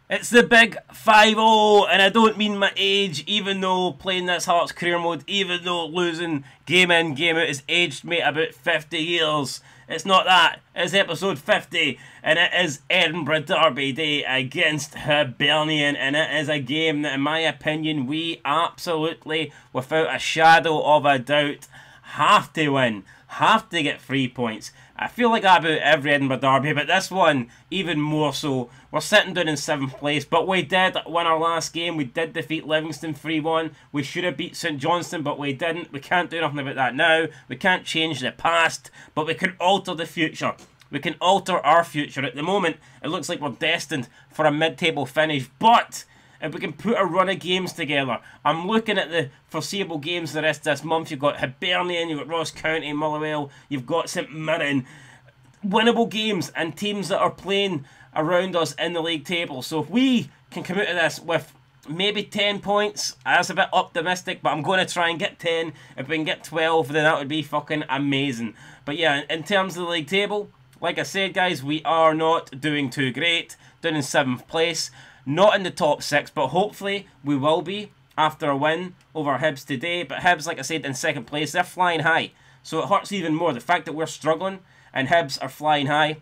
It's the big 5-0, and I don't mean my age, even though playing this Hearts career mode, even though losing game in, game out has aged me about 50 years. It's not that, it's episode 50, and it is Edinburgh Derby Day against Hibernian, and it is a game that, in my opinion, we absolutely, without a shadow of a doubt, have to win, have to get 3 points. I feel like that about every Edinburgh Derby, but this one even more so. We're sitting down in 7th place, but we did win our last game. We did defeat Livingston 3-1. We should have beat St Johnstone, but we didn't. We can't do nothing about that now. We can't change the past, but we can alter the future. We can alter our future. At the moment, it looks like we're destined for a mid-table finish, but if we can put a run of games together. I'm looking at the foreseeable games the rest of this month. You've got Hibernian, you've got Ross County, Motherwell, you've got St Mirren. Winnable games and teams that are playing around us in the league table. So if we can come out of this with maybe 10 points, that's a bit optimistic, but I'm going to try and get 10. If we can get 12, then that would be fucking amazing. But yeah, in terms of the league table, like I said, guys, we are not doing too great. Down in 7th place. Not in the top 6, but hopefully we will be after a win over Hibs today. But Hibs, like I said, in 2nd place, they're flying high. So it hurts even more. The fact that we're struggling and Hibs are flying high,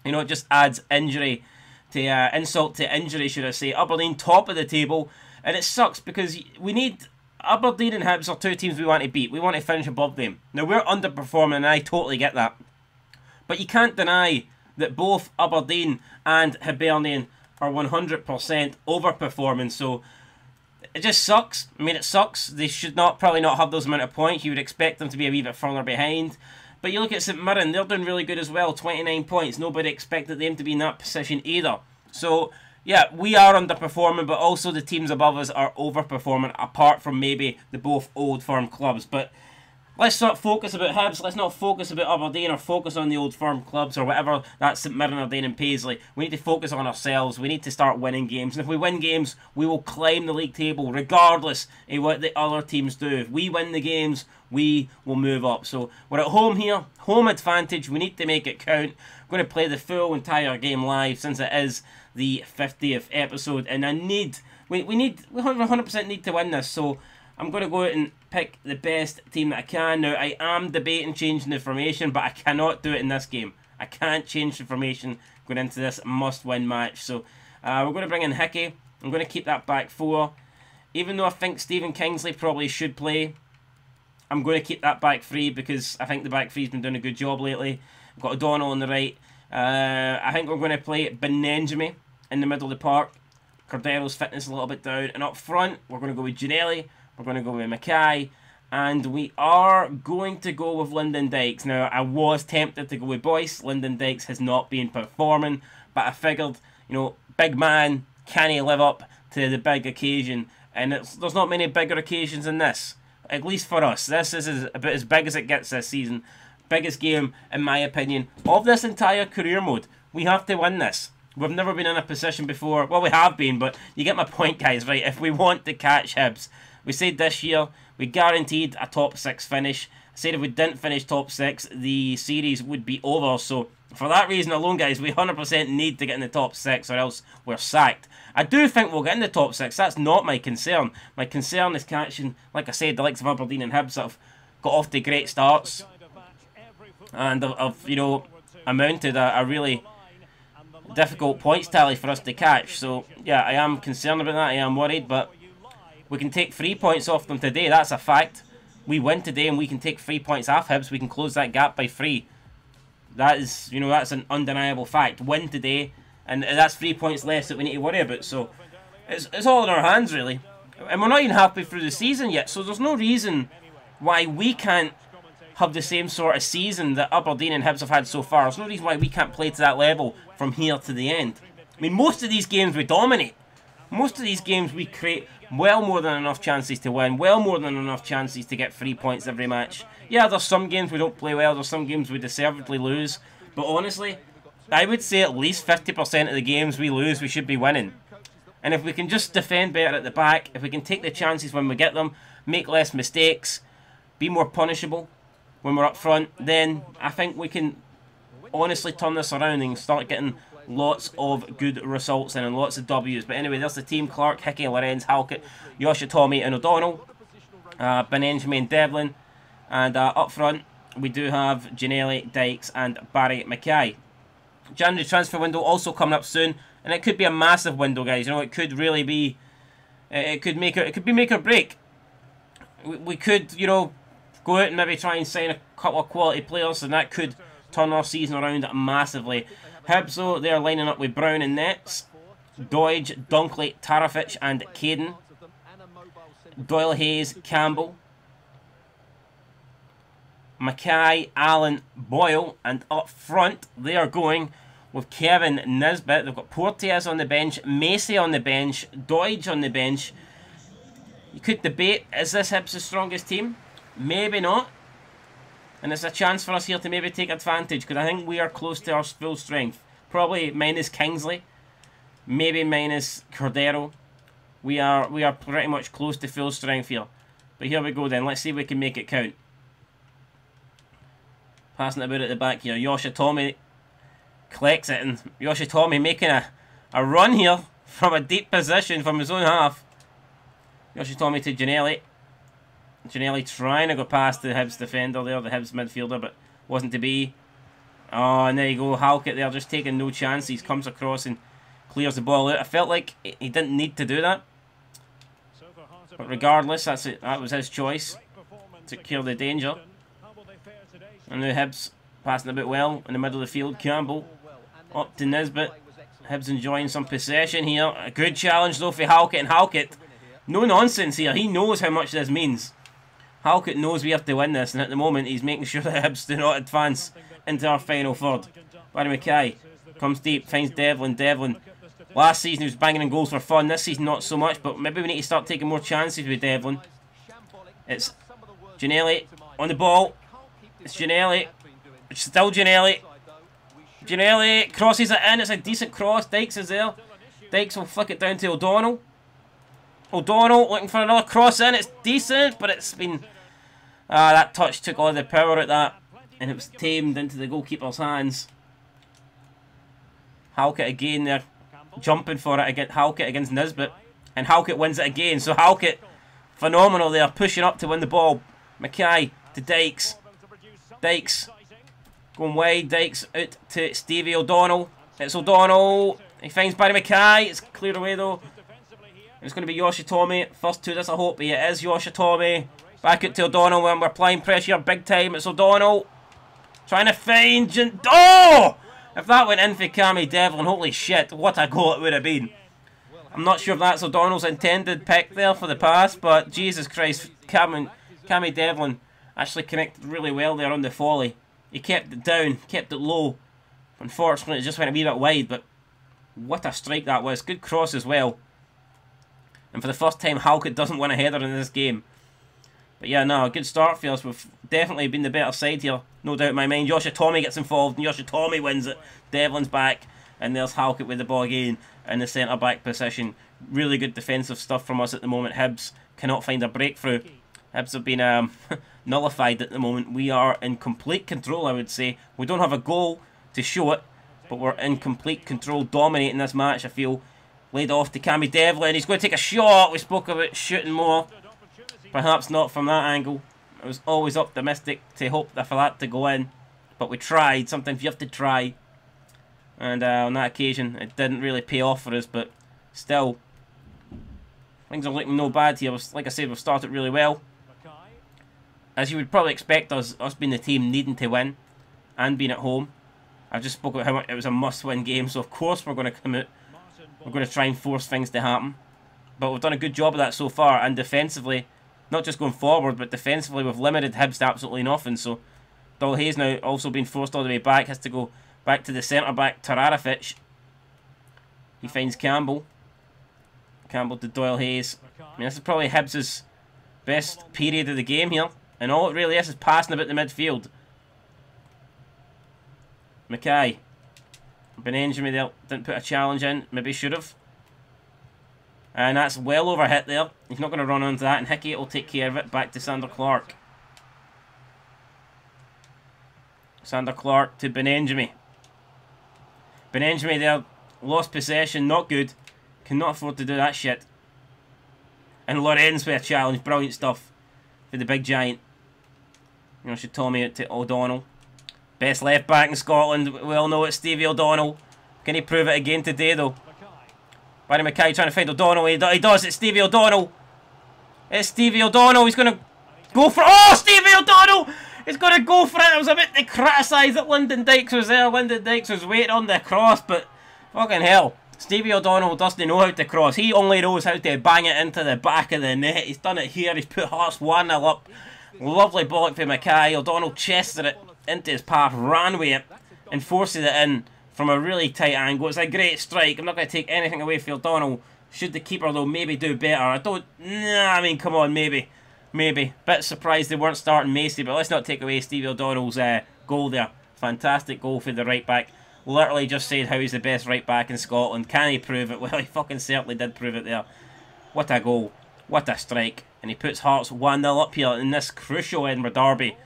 you know, it just adds injury to insult to injury, should I say. Aberdeen top of the table, and it sucks because we need... Aberdeen and Hibs are two teams we want to beat. We want to finish above them. Now, we're underperforming, and I totally get that. But you can't deny that both Aberdeen and Hibernian are 100% overperforming, so it just sucks. I mean, it sucks. They should probably not have those amount of points. You would expect them to be a wee bit further behind. But you look at St Mirren, they're doing really good as well, 29 points. Nobody expected them to be in that position either. So, yeah, we are underperforming, but also the teams above us are overperforming, apart from maybe the both old firm clubs. But let's not focus about Hibs, let's not focus about Aberdeen or focus on the old firm clubs or whatever, that's St Mirren, Aberdeen and Paisley. We need to focus on ourselves, we need to start winning games. And if we win games, we will climb the league table regardless of what the other teams do. If we win the games, we will move up. So we're at home here, home advantage, we need to make it count. I'm going to play the full entire game live since it is the 50th episode. And we 100% need to win this. So I'm going to go out and pick the best team that I can. Now, I am debating changing the formation, but I cannot do it in this game. I can't change the formation going into this must-win match. So, we're going to bring in Hickey. I'm going to keep that back 4. Even though I think Stephen Kingsley probably should play, I'm going to keep that back 3 because I think the back 3's been doing a good job lately. I've got O'Donnell on the right. I think we're going to play Benenjami in the middle of the park. Cordero's fitness a little bit down. And up front, we're going to go with Ginnelly. We're going to go with Mackay, and we are going to go with Lyndon Dykes. Now, I was tempted to go with Boyce. Lyndon Dykes has not been performing, but I figured, you know, big man, can he live up to the big occasion? And there's not many bigger occasions than this, at least for us. This is about as big as it gets this season. Biggest game, in my opinion, of this entire career mode. We have to win this. We've never been in a position before. Well, we have been, but you get my point, guys, right? If we want to catch Hibs, we said this year we guaranteed a top 6 finish. I said if we didn't finish top 6, the series would be over. So for that reason alone, guys, we 100% need to get in the top 6 or else we're sacked. I do think we'll get in the top 6. That's not my concern. My concern is catching, like I said, the likes of Aberdeen and Hibs that have got off to great starts and have, you know, amounted a really difficult points tally for us to catch. So yeah, I am concerned about that. I am worried, but we can take 3 points off them today, that's a fact. We win today and we can take 3 points off Hibs. We can close that gap by 3. That is, you know, that's an undeniable fact. Win today, and that's 3 points less that we need to worry about. So, it's all in our hands, really. And we're not even halfway through the season yet, so there's no reason why we can't have the same sort of season that Aberdeen and Hibs have had so far. There's no reason why we can't play to that level from here to the end. I mean, most of these games we dominate. Most of these games we create well more than enough chances to win, well more than enough chances to get 3 points every match. Yeah, there's some games we don't play well, there's some games we deservedly lose, but honestly, I would say at least 50% of the games we lose we should be winning. And if we can just defend better at the back, if we can take the chances when we get them, make less mistakes, be more punishable when we're up front, then I think we can honestly turn this around and start getting lots of good results and lots of W's. But anyway, there's the team. Clark, Hickey, Lorenz, Halkett, Yoshitomi and O'Donnell. Benjamin and Devlin. And up front, we do have Ginnelly, Dykes and Barry Mackay. January transfer window also coming up soon. And it could be a massive window, guys. You know, it could really be... It could be make or break. We could, you know, go out and maybe try and sign a couple of quality players, and that could turn our season around massively. Hibs, though, they're lining up with Brown and Nets, Doige, Dunkley, Tarafich and Caden, Doyle, Hayes, Campbell, Mackay, Allen, Boyle, and up front they are going with Kevin Nisbet. They've got Porteous on the bench, Macy on the bench, Doige on the bench. You could debate, is this Hibs' strongest team? Maybe not. And it's a chance for us here to maybe take advantage, because I think we are close to our full strength. Probably minus Kingsley, maybe minus Cordero. We are pretty much close to full strength here. But here we go then, let's see if we can make it count. Passing it about at the back here, Yoshitomi collects it, and Yoshitomi making a run here from a deep position from his own half. Yoshitomi to Ginnelly. Ginnelly trying to go past the Hibs defender there, the Hibs midfielder, but wasn't to be. Oh, and there you go, Halkett there, just taking no chances, comes across and clears the ball out. I felt like he didn't need to do that. But regardless, that's it. That was his choice to cure the danger. And now Hibs passing a bit well in the middle of the field. Campbell up to Nisbet. Hibs enjoying some possession here. A good challenge though for Halkett, and Halkett, no nonsense here. He knows how much this means. Halkett knows we have to win this, and at the moment he's making sure that Hibs do not advance into our final third. Barry Mackay comes deep, finds Devlin. Devlin, last season he was banging in goals for fun. This season not so much, but maybe we need to start taking more chances with Devlin. It's Ginnelly on the ball. It's Ginnelly. It's still Ginnelly. Ginnelly crosses it in. It's a decent cross. Dykes is there. Dykes will flick it down to O'Donnell. O'Donnell looking for another cross in. It's decent, but it's been... that touch took all the power at that. And it was tamed into the goalkeeper's hands. Halkett again there. Jumping for it against Halkett against Nisbet. And Halkett wins it again. So Halkett, phenomenal there. Pushing up to win the ball. Mackay to Dykes. Dykes going wide. Dykes out to Stevie O'Donnell. It's O'Donnell. He finds Barry Mackay. It's cleared away though. It's going to be Yoshitomi. First to this, I hope. It is Yoshitomi. Back out to O'Donnell when we're applying pressure big time. It's O'Donnell. Trying to find... Oh! If that went in for Cammy Devlin, holy shit, what a goal it would have been. I'm not sure if that's O'Donnell's intended pick there for the pass, but Jesus Christ, Cammy Devlin actually connected really well there on the volley. He kept it down, kept it low. Unfortunately, it just went a wee bit wide, but what a strike that was. Good cross as well. And for the first time, Halkett doesn't win a header in this game. But yeah, no, a good start for us. We've definitely been the better side here. No doubt in my mind. Yoshitomi gets involved, and Yoshitomi wins it. Devlin's back, and there's Halkett with the ball again in the centre-back position. Really good defensive stuff from us at the moment. Hibs cannot find a breakthrough. Hibs have been nullified at the moment. We are in complete control, I would say. We don't have a goal to show it, but we're in complete control, dominating this match, I feel. Laid off to Cammy Devlin. He's going to take a shot. We spoke about shooting more. Perhaps not from that angle. I was always optimistic to hope for that to go in. But we tried. Sometimes you have to try. And on that occasion, it didn't really pay off for us. But still, things are looking no bad here. Like I said, we've started really well. As you would probably expect us being the team needing to win. And being at home. I just spoke about how much it was a must-win game. So of course we're going to come out. We're going to try and force things to happen. But we've done a good job of that so far. And defensively, not just going forward, but defensively, we've limited Hibs to absolutely nothing. So, Doyle Hayes now also being forced all the way back. Has to go back to the centre-back, Tararafich. He finds Campbell. Campbell to Doyle Hayes. I mean, this is probably Hibs' best period of the game here. And all it really is passing about the midfield. Mackay. Benjamin there didn't put a challenge in. Maybe should have. And that's well over hit there. He's not going to run onto that. And Hickey will take care of it. Back to Sander Clark. Sander Clark to Benjamin. Benjamin there, lost possession, not good. Cannot afford to do that shit. And Lorenz with a challenge, brilliant stuff for the big giant. You know, should Tommy out to O'Donnell. Best left back in Scotland, we all know it's Stevie O'Donnell. Can he prove it again today though? Barry Mackay trying to find O'Donnell, he does, it's Stevie O'Donnell. It's Stevie O'Donnell, he's going to go for it. Oh, Stevie O'Donnell! He's going to go for it. I was a bit to criticise that Lyndon Dykes was there. Lyndon Dykes was waiting on the cross, but fucking hell. Stevie O'Donnell doesn't know how to cross. He only knows how to bang it into the back of the net. He's done it here. He's put Hearts 1-0 up. Lovely bollock for Mackay. O'Donnell chested it into his path, ran with it, and forces it in from a really tight angle. It's a great strike. I'm not going to take anything away from O'Donnell. Should the keeper, though, maybe do better? I mean, come on, maybe. Maybe. Bit surprised they weren't starting Macy, but let's not take away Stevie O'Donnell's goal there. Fantastic goal for the right back. Literally just said how he's the best right back in Scotland. Can he prove it? Well, he fucking certainly did prove it there. What a goal. What a strike. And he puts Hearts 1-0 up here in this crucial Edinburgh derby.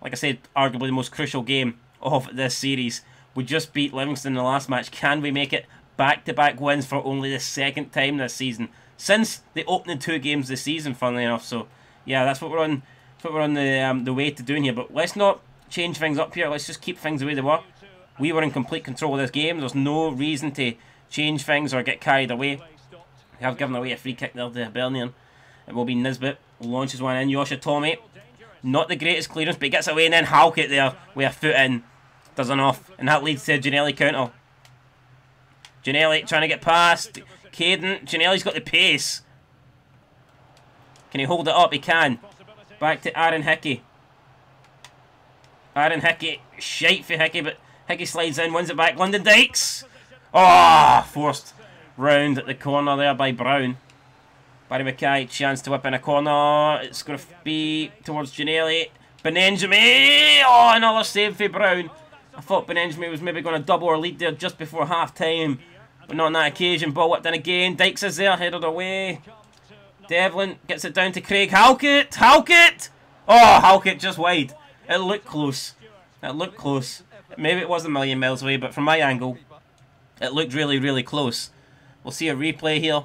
Like I said, arguably the most crucial game of this series. We just beat Livingston in the last match. Can we make it back-to-back wins for only the second time this season? Since the opening 2 games this season, funnily enough. So, yeah, that's what we're on. That's what we're on the way to doing here. But let's not change things up here. Let's just keep things the way they were. We were in complete control of this game. There's no reason to change things or get carried away. We have given away a free kick there to Hibernian. It will be Nisbet. Launches one in. Yosha Tommy. Not the greatest clearance, but he gets away, and then Halkett there with a foot in. Does enough. And that leads to a Ginnelly counter. Ginnelly trying to get past. Caden. Ginnelly's got the pace. Can he hold it up? He can. Back to Aaron Hickey. Aaron Hickey. Shite for Hickey, but Hickey slides in, wins it back. Lyndon Dykes. Oh, forced round at the corner there by Brown. Barry Mackay, chance to whip in a corner. It's going to be towards Ginnelly. Benjamin. Oh, another save for Brown. I thought Benjamin was maybe going to double or lead there just before half time. But not on that occasion. Ball whipped in again. Dykes is there, headed away. Devlin gets it down to Craig Halkett. Halkett! Oh, Halkett just wide. It looked close. It looked close. Maybe it wasn't a million miles away, but from my angle, it looked really, really close. We'll see a replay here.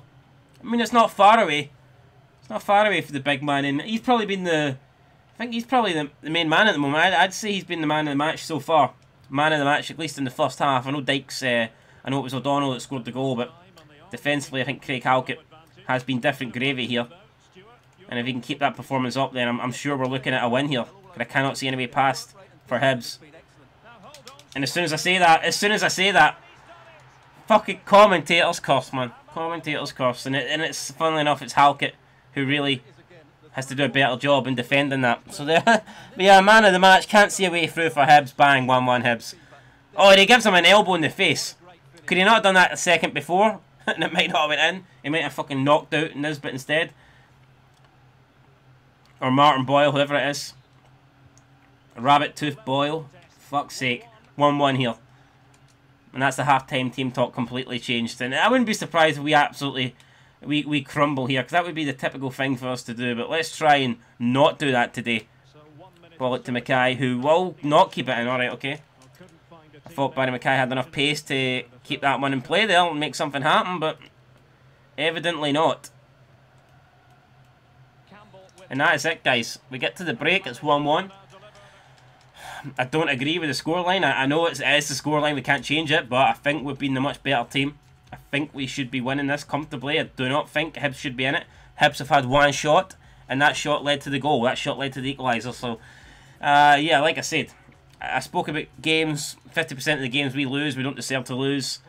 I mean, it's not far away. It's not far away for the big man. And he's probably been I think he's probably the main man at the moment. I'd say he's been the man of the match so far. Man of the match, at least in the first half. I know Dykes, I know it was O'Donnell that scored the goal, but defensively, I think Craig Halkett has been different gravy here. And if he can keep that performance up, then I'm sure we're looking at a win here. But I cannot see any way past for Hibs. And as soon as I say that, fucking commentators curse, man. Commentators curse. And it's, funnily enough, it's Halkett who really has to do a better job in defending that. So there, but yeah, man of the match, can't see a way through for Hibs. Bang, 1-1 Hibs. Oh, and he gives him an elbow in the face. Could he not have done that a second before? And it might not have went in. He might have fucking knocked out Nisbet instead. Or Martin Boyle, whoever it is. Rabbit Tooth Boyle. Fuck's sake. 1-1 here. And that's the half-time team talk completely changed. And I wouldn't be surprised if we absolutely we crumble here, because that would be the typical thing for us to do. But let's try and not do that today. Ball it to Mackay, who will not keep it in. Alright, okay. I thought Barry Mackay had enough pace to keep that one in play there and make something happen, but evidently not. And that is it, guys. We get to the break, it's 1-1. I don't agree with the scoreline. I know it is the scoreline, we can't change it, but I think we've been the much better team. I think we should be winning this comfortably. I do not think Hibs should be in it. Hibs have had one shot, and that shot led to the goal. That shot led to the equaliser. So, yeah, like I said, I spoke about games. 50% of the games we lose, we don't deserve to lose.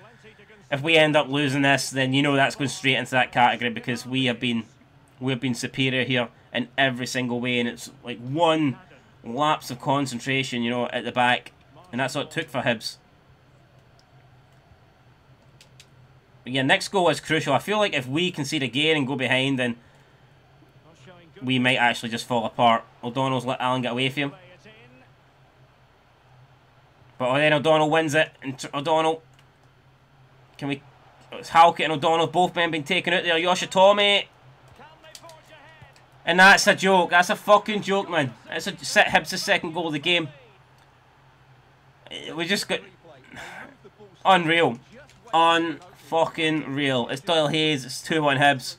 If we end up losing this, then you know that's going straight into that category, because we've been superior here in every single way, and it's like one lapse of concentration, you know, at the back, and that's what it took for Hibs. But yeah, next goal is crucial. I feel like if we concede again and go behind, then we might actually just fall apart. O'Donnell's let Allen get away from him. But then O'Donnell wins it, and O'Donnell, it's Halkett and O'Donnell, both men being taken out there. Yosha Tommy. And that's a joke. That's a fucking joke, man. That's Hibs' second goal of the game. We just got... Unreal. Unfucking real. It's Doyle Hayes. It's 2-1 Hibs.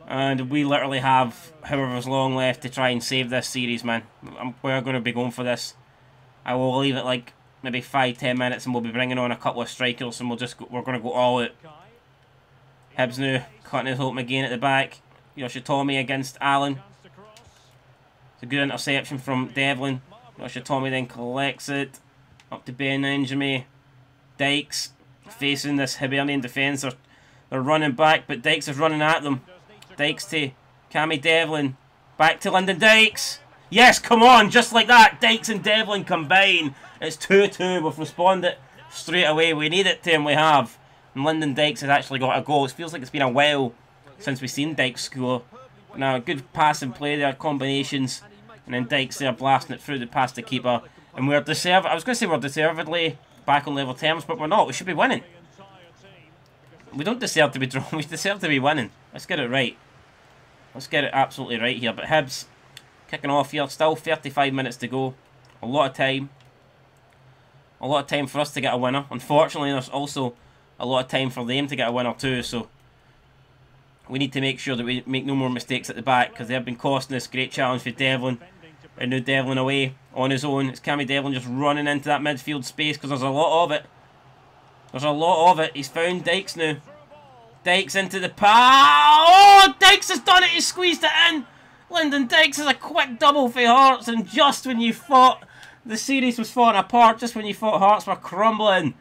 And we literally have however's long left to try and save this series, man. We're going to be going for this. I will leave it like maybe 5-10 minutes and we'll be bringing on a couple of strikers and we're going to go all out. Hibs now cutting his open again at the back. Yoshitomi against Allen. It's a good interception from Devlin. Yoshitomi then collects it. Up to Benjamin. Dykes facing this Hibernian defence. They're running back, but Dykes is running at them. Dykes to Cammy Devlin. Back to Lyndon Dykes. Yes, come on, just like that. Dykes and Devlin combine. It's 2-2. We've responded straight away. We need it to, and we have. And Lyndon Dykes has actually got a goal. It feels like it's been a while since we've seen Dykes score. Now, good passing play there, combinations. And then Dykes there blasting it through the past the keeper. And we're deserved. I was going to say we're deservedly back on level terms, but we're not. We should be winning. We don't deserve to be drawn. We deserve to be winning. Let's get it right. Let's get it absolutely right here. But Hibs kicking off here. Still 35 minutes to go. A lot of time. A lot of time for us to get a winner. Unfortunately, there's also a lot of time for them to get a winner too. So we need to make sure that we make no more mistakes at the back, because they have been costing us. Great challenge for Devlin. And now Devlin away on his own. It's Cammy Devlin just running into that midfield space because there's a lot of it. There's a lot of it. He's found Dykes now. Dykes into the pass. Oh, Dykes has done it. He squeezed it in. Lyndon Dykes is a quick double for Hearts, and just when you thought the series was falling apart, just when you thought Hearts were crumbling,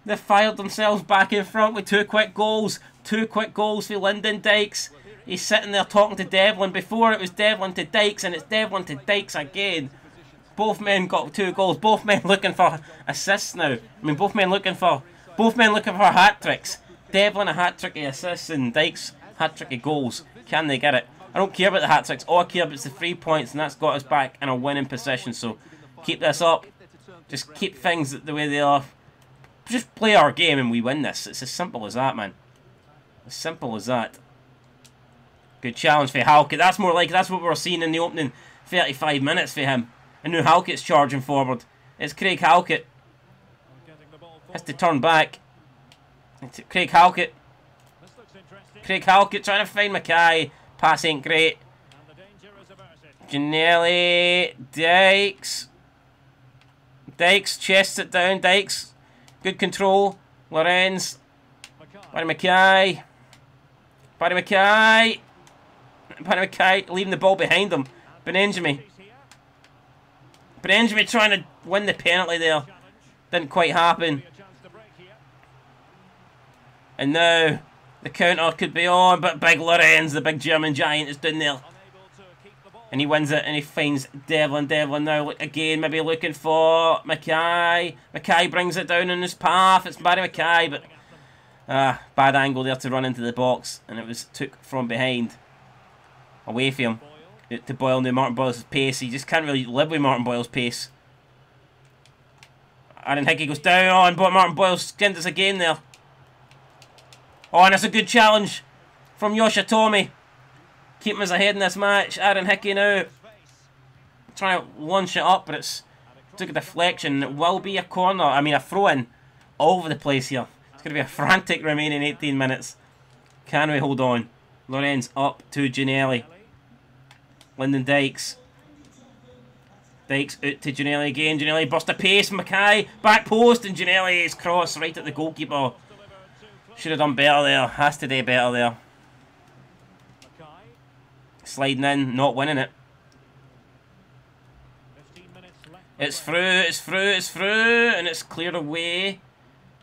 they fired themselves back in front with 2 quick goals. 2 quick goals for Lyndon Dykes. He's sitting there talking to Devlin. Before it was Devlin to Dykes, and it's Devlin to Dykes again. Both men got 2 goals. Both men looking for assists now. I mean, both men looking for hat tricks. Devlin a hat trick of assists and Dykes hat trick of goals. Can they get it? I don't care about the hat tricks. All I care about is the 3 points, and that's got us back in a winning position. So keep this up. Just keep things the way they are. Just play our game and we win this. It's as simple as that, man. As simple as that. Good challenge for Halkett. That's more like, that's what we were seeing in the opening 35 minutes for him. And now Halkett's charging forward. It's Craig Halkett. Has to turn back. It's Craig Halkett. Craig Halkett trying to find Mackay. Pass ain't great. Ginnelly. Dykes. Dykes chests it down. Dykes. Good control. Lorenz. Barry Mackay. Barry Mackay. Barry Mackay leaving the ball behind him. Benjamin. Benjamin trying to win the penalty there. Didn't quite happen. And now the counter could be on, but big Lorenz, the big German giant, is down there. And he wins it, and he finds Devlin. Devlin now again, maybe looking for Mackay. Mackay brings it down in his path. It's Barry Mackay, but bad angle there to run into the box, and it was took from behind. Away from him. To Boyle now. Martin Boyle's pace. He just can't really live with Martin Boyle's pace. Aaron Hickey goes down on, but Martin Boyle skinned us again there. Oh, and it's a good challenge from Yoshitomi. Keeping us ahead in this match. Aaron Hickey now trying to launch it up, but it's took a deflection. It will be a corner. I mean, a throw-in all over the place here. It's going to be a frantic remaining 18 minutes. Can we hold on? Lorenz up to Ginnelly. Lyndon Dykes. Dykes out to Ginnelly again. Ginnelly burst of pace. Mackay back post, and Ginnelly's cross right at the goalkeeper. Should have done better there. Has to do better there. Sliding in, not winning it. It's through, it's through, it's through, and it's cleared away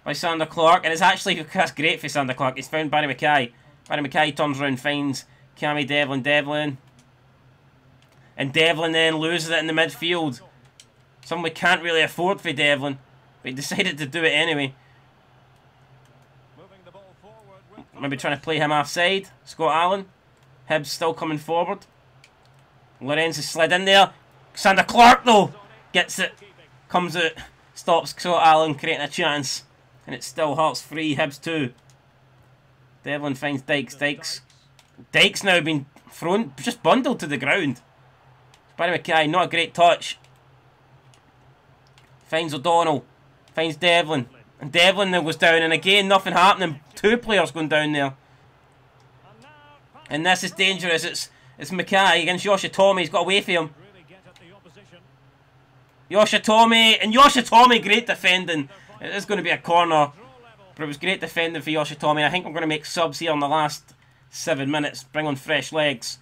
by Sander Clark. And it's actually, that's great for Sander Clark. He's found Barry Mackay. Barry Mackay turns around, finds Cammy Devlin. Devlin. And Devlin then loses it in the midfield. Something we can't really afford for Devlin, but he decided to do it anyway. Maybe trying to play him offside. Scott Allen. Hibs still coming forward. Lorenz has slid in there. Sander Clark though gets it. Comes out. Stops Scott Allen creating a chance. And it's still Hearts 3, Hibs 2. Devlin finds Dykes. Dykes now been thrown, just bundled to the ground. Barry Mackay, not a great touch. Finds O'Donnell. Finds Devlin. And Devlin then goes down. And again, nothing happening. 2 players going down there. And this is dangerous. It's Mackay against Yoshitomi. He's got away from him. Yoshitomi. And Yoshitomi, great defending. It is going to be a corner. But it was great defending for Yoshitomi. I think I'm going to make subs here in the last 7 minutes. Bring on fresh legs.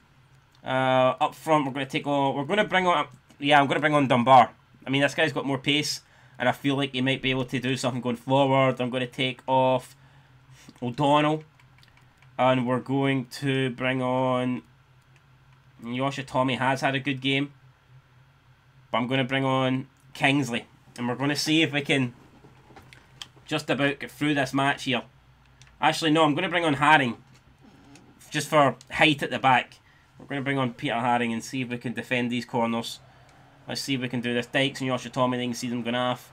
Up front, we're going to take on... We're going to bring on... Yeah, I'm going to bring on Dunbar. I mean, this guy's got more pace. And I feel like he might be able to do something going forward. I'm going to take off O'Donnell. And we're going to bring on... Yoshitomi has had a good game. But I'm going to bring on Kingsley. And we're going to see if we can just about get through this match here. Actually, no, I'm going to bring on Haring. Just for height at the back. We're going to bring on Peter Haring and see if we can defend these corners. Let's see if we can do this. Dykes and Yoshitomi, they can see them going off.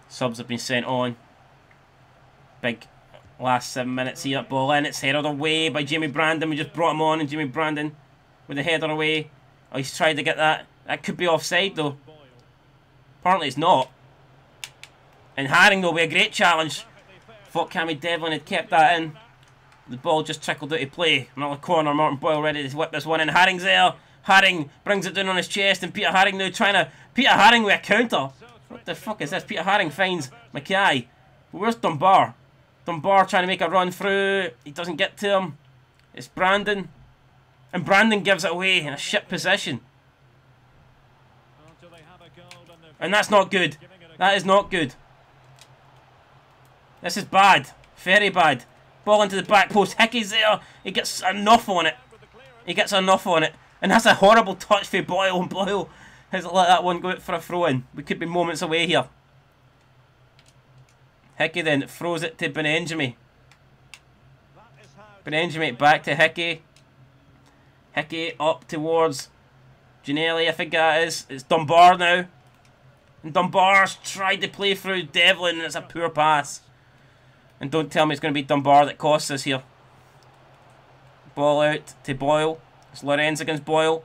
Subs have been sent on. Big last 7 minutes here. Ball in. It's headed away by Jamie Brandon. We just brought him on, and Jamie Brandon with the header away. Oh, he's tried to get that. That could be offside, though. Apparently it's not. And Haring, though, with a great challenge. Thought Cammy Devlin had kept that in. The ball just trickled out of play. Another corner. Martin Boyle ready to whip this one in. Haring's there. Haring brings it down on his chest. And Peter Haring now trying to... Peter Haring with a counter. What the fuck is this? Peter Haring finds Mackay. Where's Dunbar? Dunbar trying to make a run through. He doesn't get to him. It's Brandon. And Brandon gives it away in a shit position. And that's not good. That is not good. This is bad. Very bad. Ball into the back post. Hickey's there. He gets enough on it. He gets enough on it. And that's a horrible touch for Boyle. And Boyle has let that one go out for a throw-in. We could be moments away here. Hickey then throws it to Benenjami. Benenjami back to Hickey. Hickey up towards Ginnelly, I think that is. It's Dunbar now. And Dunbar's tried to play through Devlin, and it's a poor pass. And don't tell me it's going to be Dunbar that costs us here. Ball out to Boyle. It's Lorenz against Boyle.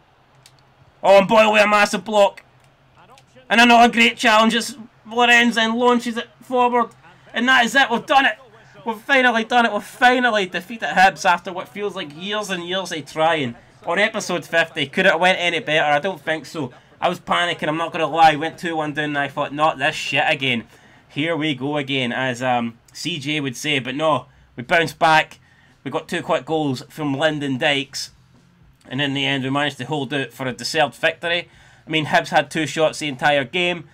Oh, and Boyle with a massive block. And another great challenge. It's Lorenz then launches it forward. And that is it. We've done it. We've finally done it. We've finally defeated Hibs after what feels like years and years of trying. On episode 50. Could it have went any better? I don't think so. I was panicking, I'm not going to lie. Went 2-1 down and I thought, not this shit again. Here we go again, as CJ would say. But no, we bounced back. We got 2 quick goals from Lyndon Dykes. And in the end, we managed to hold out for a deserved victory. I mean, Hibs had 2 shots the entire game.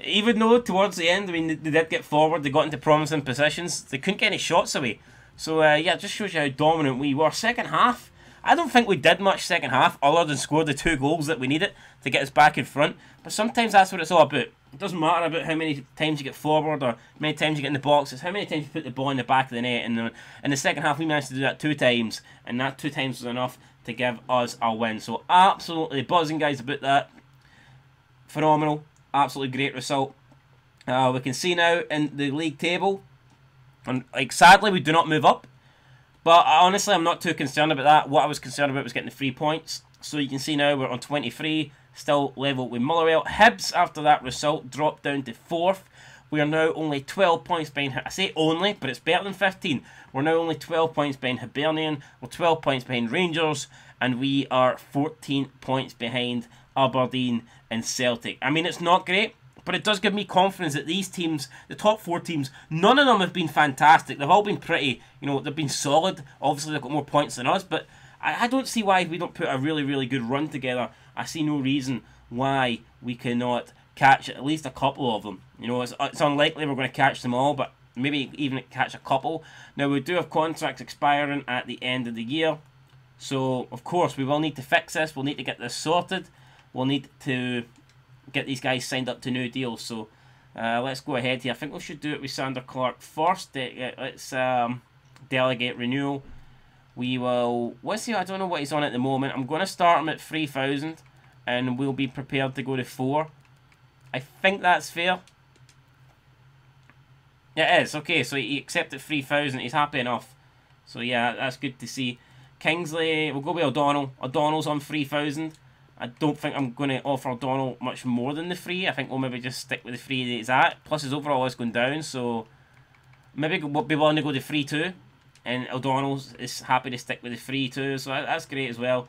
Even though towards the end, I mean, they did get forward. They got into promising positions. They couldn't get any shots away. So, yeah, it just shows you how dominant we were. Second half, I don't think we did much second half other than score the 2 goals that we needed to get us back in front. But sometimes that's what it's all about. It doesn't matter about how many times you get forward or how many times you get in the box. It's how many times you put the ball in the back of the net. And in the second half, we managed to do that 2 times. And that 2 times was enough to give us a win. So absolutely buzzing, guys, about that. Phenomenal. Absolutely great result. We can see now in the league table. And like, sadly, we do not move up. But honestly, I'm not too concerned about that. What I was concerned about was getting the 3 points. So you can see now we're on 23, still level with Motherwell. Hibs, after that result, dropped down to 4th. We are now only 12 points behind. I say only, but it's better than 15. We're now only 12 points behind Hibernian. We're 12 points behind Rangers. And we are 14 points behind Aberdeen and Celtic. I mean, it's not great, but it does give me confidence that these teams, the top 4 teams, none of them have been fantastic. They've all been pretty, you know, they've been solid. Obviously, they've got more points than us, but I don't see why we don't put a really, really good run together. I see no reason why we cannot catch at least a couple of them. You know, it's unlikely we're going to catch them all, but maybe even catch a couple. Now, we do have contracts expiring at the end of the year. So, of course, we will need to fix this. We'll need to get this sorted. We'll need to get these guys signed up to new deals. So, let's go ahead here. I think we should do it with Sander Clark first. Let's delegate renewal. We will... What's he? I don't know what he's on at the moment. I'm going to start him at 3,000. And we'll be prepared to go to 4. I think that's fair. Yeah, it is. Okay, so he accepted 3,000. He's happy enough. So, yeah, that's good to see. Kingsley, we'll go with O'Donnell. O'Donnell's on 3,000. I don't think I'm going to offer O'Donnell much more than the free. I think we'll maybe just stick with the free that he's at. Plus his overall is going down, so maybe we'll be willing to go to free too. And O'Donnell is happy to stick with the free too, so that's great as well.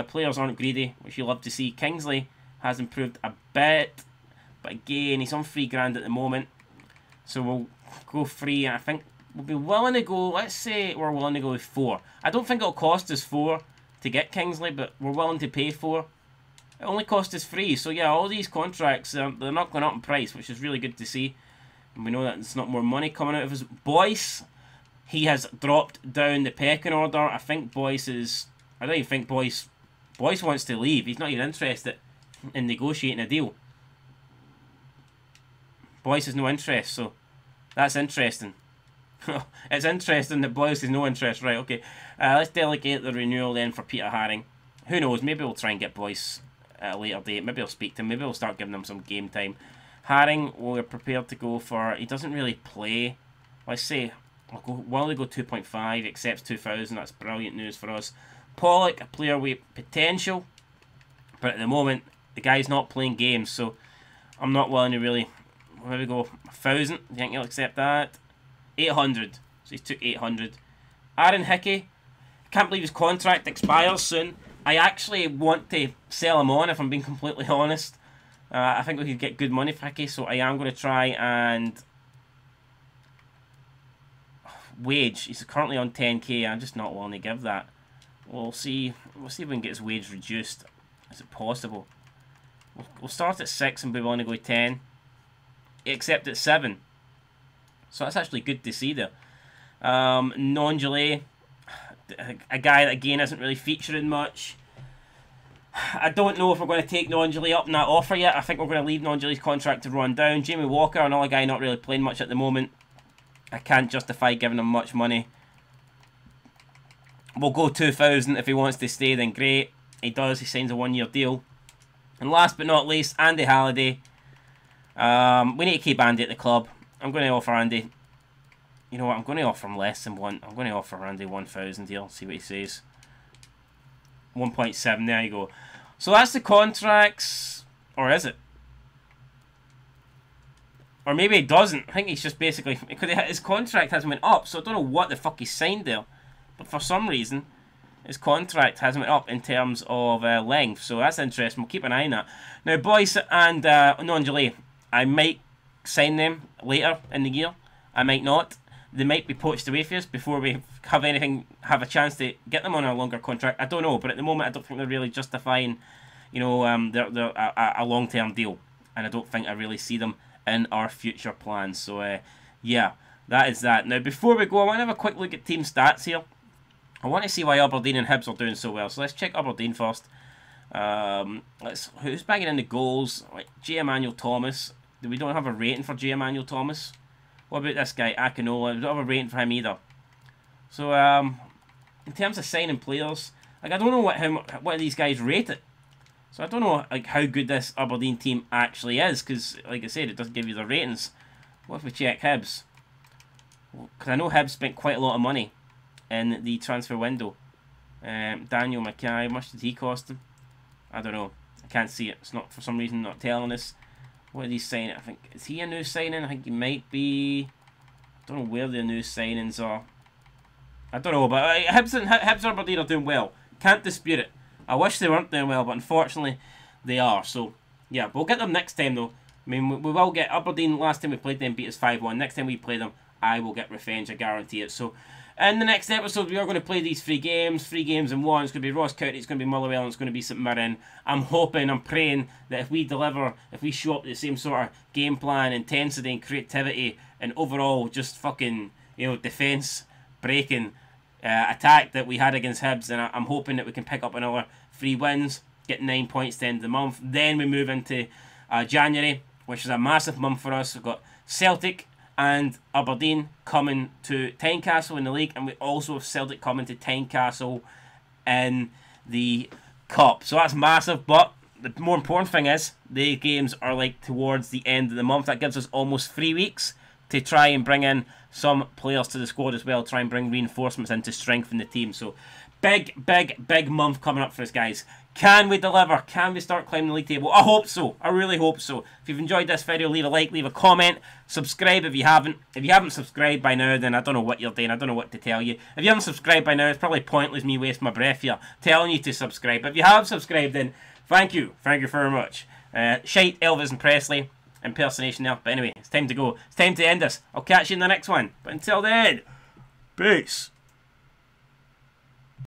Players aren't greedy, which you love to see. Kingsley has improved a bit, but again, he's on £3 at the moment. So we'll go free, and I think we'll be willing to go, let's say we're willing to go with 4. I don't think it'll cost us 4 to get Kingsley, but we're willing to pay 4. It only cost us 3, so yeah, all these contracts, they're not going up in price, which is really good to see. And we know that there's not more money coming out of us. Boyce, he has dropped down the pecking order. I think Boyce is, I don't even think Boyce wants to leave. He's not even interested in negotiating a deal. Boyce has no interest, so that's interesting. It's interesting that Boyce has no interest. Right, okay. Let's delegate the renewal then for Peter Haring. Who knows, maybe we'll try and get Boyce at a later date. Maybe I'll speak to him. Maybe we'll start giving him some game time. Haring, we're prepared to go for... He doesn't really play. Let's say... While we go 2.5, accepts 2,000. That's brilliant news for us. Pollock, a player with potential. But at the moment, the guy's not playing games. So I'm not willing to really... Where we go? 1,000. Do you think he'll accept that? 800. So he took 800. Aaron Hickey. Can't believe his contract expires soon. I actually want to sell him on, if I'm being completely honest. I think we could get good money for Hickey, so I am going to try and... Wage. He's currently on 10k. I'm just not willing to give that. We'll see. We'll see if we can get his wage reduced. Is it possible? We'll start at 6 and be willing to go 10. Except at 7. So that's actually good to see there. Non-Gelay, a guy that again isn't really featuring much. I don't know if we're going to take Non-Gelay up in that offer yet. I think we're going to leave Non-Gelay's contract to run down. Jamie Walker, another guy not really playing much at the moment. I can't justify giving him much money. We'll go 2,000 if he wants to stay, then great. He does, he signs a 1-year deal. And last but not least, Andy Halliday. We need to keep Andy at the club. I'm going to offer Andy... You know what, I'm going to offer him less than 1. I'm going to offer Andy 1,000 here. See what he says. 1.7, there you go. So that's the contracts. Or is it? Or maybe it doesn't. I think he's just basically... Because his contract hasn't went up, so I don't know what the fuck he signed there. But for some reason, his contract hasn't went up in terms of length. So that's interesting. We'll keep an eye on that. Now, Boyce and Non-Gelay, I might sign them later in the year. I might not. They might be poached away for us before we have a chance to get them on a longer contract. I don't know, but at the moment I don't think they're really justifying, you know, a long-term deal, and I don't think I really see them in our future plans. So yeah, that is that. Now before we go, I want to have a quick look at team stats here. I want to see why Aberdeen and Hibs are doing so well. So let's check Aberdeen first. Who's banging in the goals? Like J. Emmanuel Thomas. We don't have a rating for J. Emmanuel Thomas. What about this guy, Akinola? We don't have a rating for him either. So, in terms of signing players, like I don't know what these guys rate it. So I don't know like how good this Aberdeen team actually is, because like I said, it doesn't give you the ratings. What if we check Hibs? Because I know Hibs spent quite a lot of money in the transfer window. Daniel Mackay, how much did he cost them? I don't know. I can't see it. It's not, for some reason, not telling us. What are these signing? I think, is he a new signing? I think he might be. I don't know where the new signings are. I don't know, but Hibs and Aberdeen are doing well. Can't dispute it. I wish they weren't doing well, but unfortunately they are. So yeah, we'll get them next time though. I mean, we will get Aberdeen. Last time we played them, beat us 5-1. Next time we play them, I will get revenge. I guarantee it. So in the next episode, we are going to play these 3 games. 3 games in 1. It's going to be Ross County, it's going to be Motherwell, and it's going to be St Mirren. I'm hoping, I'm praying that if we deliver, if we show up the same sort of game plan, intensity and creativity, and overall just fucking, you know, defence, breaking, attack that we had against Hibs, and I'm hoping that we can pick up another 3 wins, get 9 points to the end of the month. Then we move into January, which is a massive month for us. We've got Celtic and Aberdeen coming to Tynecastle in the league, and we also have Celtic coming to Tynecastle in the Cup. So that's massive, but the more important thing is the games are like towards the end of the month. That gives us almost 3 weeks to try and bring in some players to the squad as well, try and bring reinforcements in to strengthen the team. So big month coming up for us, guys. Can we deliver? Can we start climbing the league table? I hope so. I really hope so. If you've enjoyed this video, leave a like, leave a comment, subscribe if you haven't. If you haven't subscribed by now, then I don't know what you're doing. I don't know what to tell you. If you haven't subscribed by now, it's probably pointless me wasting my breath here telling you to subscribe. But if you have subscribed, then thank you. Thank you very much. Shite Elvis and Presley impersonation there. But anyway, it's time to go. It's time to end this. I'll catch you in the next one. But until then, peace.